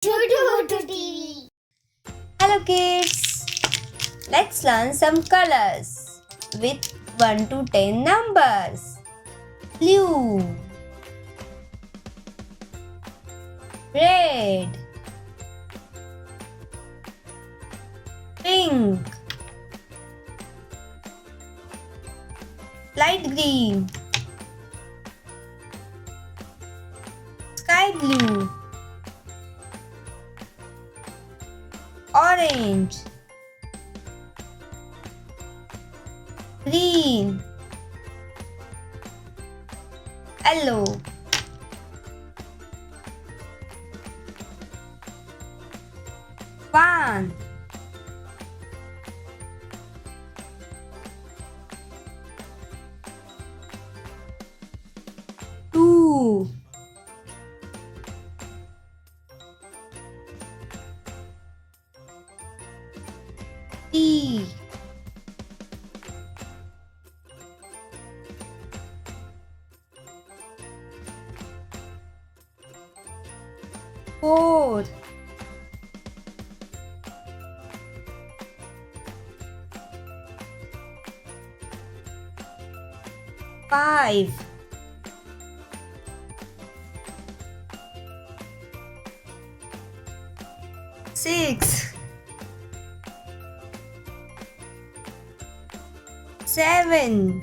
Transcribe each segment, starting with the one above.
TV. Hello kids, let's learn some colors with 1 to 10 numbers. Blue, red, pink, light green, sky blue, orange, green, yellow, one, two, three, four, five, six, seven,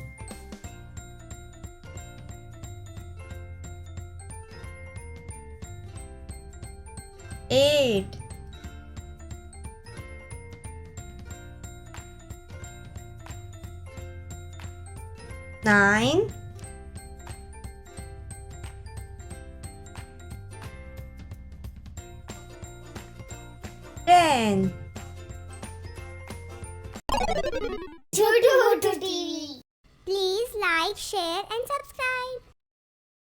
eight, nine, 10. TV. Please like, share and subscribe.